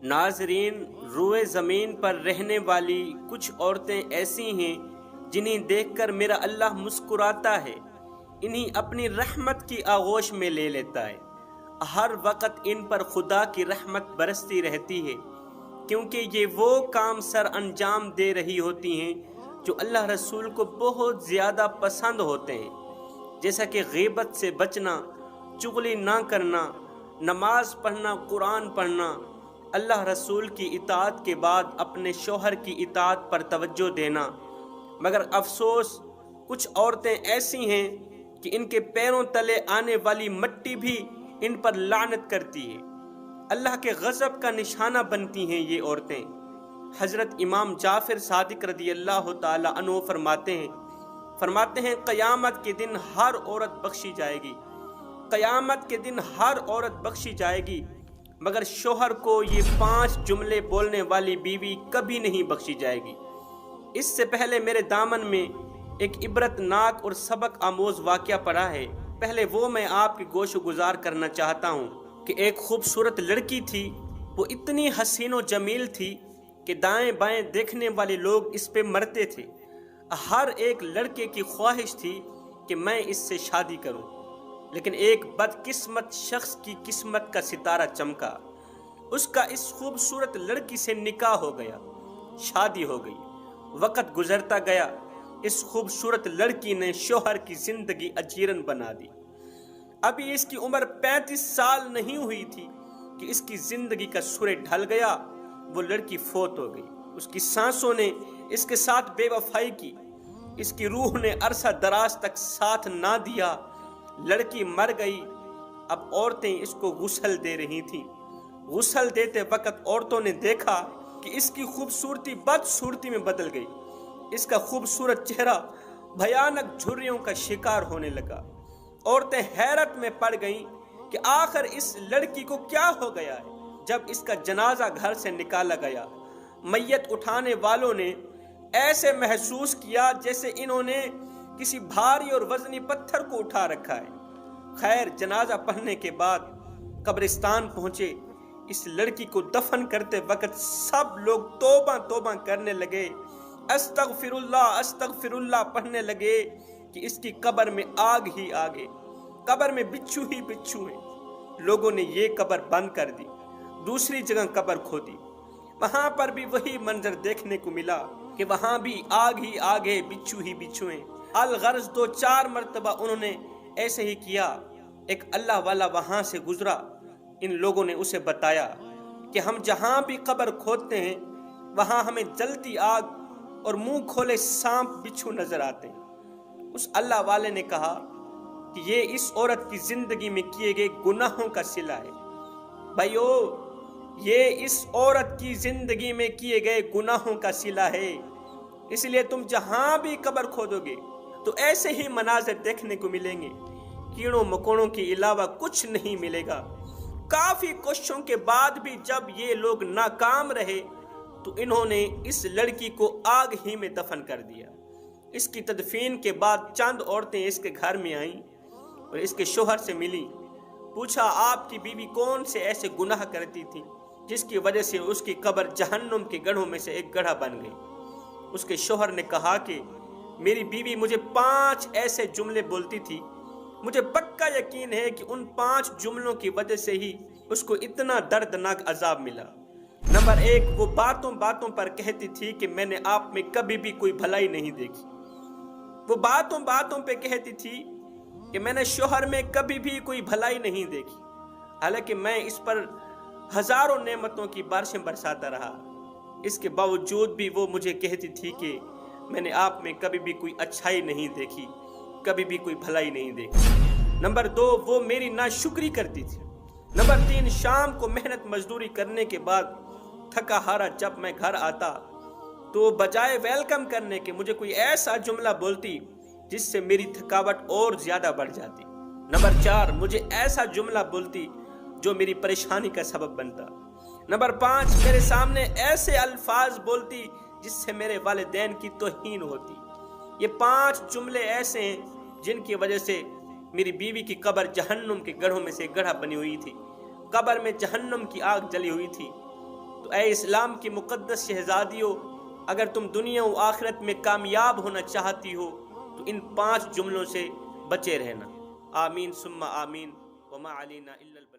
ناظرین، روئے زمین پر رہنے والی کچھ عورتیں ایسی ہیں جنہیں دیکھ کر میرا اللہ مسکراتا ہے، انہیں اپنی رحمت کی آغوش میں لے لیتا ہے۔ ہر وقت ان پر خدا کی رحمت برستی رہتی ہے، کیونکہ یہ وہ کام سر انجام دے رہی ہوتی ہیں جو اللہ رسول کو بہت زیادہ پسند ہوتے ہیں، جیسا کہ غیبت سے بچنا، چغلی نہ کرنا، نماز پڑھنا، قرآن پڑھنا، اللہ رسول کی اطاعت کے بعد اپنے شوہر کی اطاعت پر توجہ دینا۔ مگر افسوس، کچھ عورتیں ایسی ہیں کہ ان کے پیروں تلے آنے والی مٹی بھی ان پر لعنت کرتی ہے، اللہ کے غضب کا نشانہ بنتی ہیں یہ عورتیں۔ حضرت امام جعفر صادق رضی اللہ تعالی عنہ فرماتے ہیں قیامت کے دن ہر عورت بخشی جائے گی، قیامت کے دن ہر عورت بخشی جائے گی، مگر شوہر کو یہ 5 جملے بولنے والی بیوی کبھی نہیں بخشی جائے گی۔ اس سے پہلے میرے دامن میں ایک عبرت ناک اور سبق آموز واقعہ پڑا ہے، پہلے وہ میں آپ کی گوش گزار کرنا چاہتا ہوں کہ ایک خوبصورت لڑکی تھی، وہ اتنی حسین و جمیل تھی کہ دائیں بائیں دیکھنے والے لوگ اس پہ مرتے تھے۔ ہر ایک لڑکے کی خواہش تھی کہ میں اس سے شادی کروں، لیکن ایک بدقسمت شخص کی قسمت کا ستارہ چمکا، اس کا اس خوبصورت لڑکی سے نکاح ہو گیا، شادی ہو گئی۔ وقت گزرتا گیا، اس خوبصورت لڑکی نے شوہر کی زندگی اجیرن بنا دی۔ ابھی اس کی عمر 35 سال نہیں ہوئی تھی کہ اس کی زندگی کا سورج ڈھل گیا، وہ لڑکی فوت ہو گئی۔ اس کی سانسوں نے اس کے ساتھ بے وفائی کی، اس کی روح نے عرصہ دراز تک ساتھ نہ دیا، لڑکی مر گئی۔ اب عورتیں اس کو غسل دے رہی تھیں۔ غسل دیتے وقت عورتوں نے دیکھا کہ اس کی خوبصورتی بدصورتی میں بدل گئی، اس کا خوبصورت چہرہ بھیانک جھریوں کا شکار ہونے لگا۔ عورتیں حیرت میں پڑ گئیں کہ آخر اس لڑکی کو کیا ہو گیا ہے۔ جب اس کا جنازہ گھر سے نکالا گیا، میت اٹھانے والوں نے ایسے محسوس کیا جیسے انہوں نے کسی بھاری اور وزنی پتھر کو اٹھا رکھا ہے۔ خیر، جنازہ پڑھنے کے بعد قبرستان پہنچے۔ اس لڑکی کو دفن کرتے وقت سب لوگ توبہ توبہ کرنے لگے، استغفر اللہ پڑھنے لگے کہ اس کی قبر میں آگ ہی آگے، قبر میں بچھو ہی بچھو ہیں۔ لوگوں نے یہ قبر بند کر دی، دوسری جگہ قبر کھودی، وہاں پر بھی وہی منظر دیکھنے کو ملا کہ وہاں بھی آگ ہی آگے، بچھو ہی بچھو ہیں۔ الغرض 2-4 مرتبہ انہوں نے ایسے ہی کیا۔ ایک اللہ والا وہاں سے گزرا، ان لوگوں نے اسے بتایا کہ ہم جہاں بھی قبر کھودتے ہیں وہاں ہمیں جلتی آگ اور منہ کھولے سانپ بچھو نظر آتے ہیں۔ اس اللہ والے نے کہا کہ یہ اس عورت کی زندگی میں کیے گئے گناہوں کا صلہ ہے۔ بھائیو، یہ اس عورت کی زندگی میں کیے گئے گناہوں کا صلہ ہے، اس لیے تم جہاں بھی قبر کھودو گے تو ایسے ہی مناظر دیکھنے کو ملیں گے، کیڑوں مکوڑوں کے علاوہ کچھ نہیں ملے گا۔ کافی کوششوں کے بعد بھی جب یہ لوگ ناکام رہے تو انہوں نے اس لڑکی کو آگ ہی میں دفن کر دیا۔ اس کی تدفین کے بعد چند عورتیں اس کے گھر میں آئیں اور اس کے شوہر سے ملی، پوچھا آپ کی بیوی کون سے ایسے گناہ کرتی تھی جس کی وجہ سے اس کی قبر جہنم کے گڑھوں میں سے ایک گڑھا بن گئی۔ اس کے شوہر نے کہا کہ میری بیوی مجھے 5 ایسے جملے بولتی تھی، مجھے پکا یقین ہے کہ ان 5 جملوں کی وجہ سے ہی اس کو اتنا دردناک عذاب ملا۔ نمبر 1، وہ باتوں باتوں پر کہتی تھی کہ میں نے آپ میں کبھی بھی کوئی بھلائی نہیں دیکھی۔ وہ باتوں باتوں پہ کہتی تھی کہ میں نے شوہر میں کبھی بھی کوئی بھلائی نہیں دیکھی، حالانکہ میں اس پر ہزاروں نعمتوں کی بارشیں برساتا رہا۔ اس کے باوجود بھی وہ مجھے کہتی تھی کہ میں نے آپ میں کبھی بھی کوئی اچھائی نہیں دیکھی، کبھی بھی کوئی بھلائی نہیں دیکھی۔ نمبر 2، وہ میری ناشکری کرتی تھی۔ نمبر 3، شام کو محنت مزدوری کرنے کے بعد تھکا ہارا جب میں گھر آتا تو بجائے ویلکم کرنے کے مجھے کوئی ایسا جملہ بولتی جس سے میری تھکاوٹ اور زیادہ بڑھ جاتی۔ نمبر 4، مجھے ایسا جملہ بولتی جو میری پریشانی کا سبب بنتا۔ نمبر 5، میرے سامنے ایسے الفاظ بولتی جس سے میرے والدین کی توہین ہوتی۔ یہ 5 جملے ایسے ہیں جن کی وجہ سے میری بیوی کی قبر جہنم کے گڑھوں میں سے گڑھا بنی ہوئی تھی، قبر میں جہنم کی آگ جلی ہوئی تھی۔ تو اے اسلام کی مقدس شہزادیوں، اگر تم دنیا و آخرت میں کامیاب ہونا چاہتی ہو تو ان 5 جملوں سے بچے رہنا۔ آمین ثم آمین، وما علینا الا البلاغ۔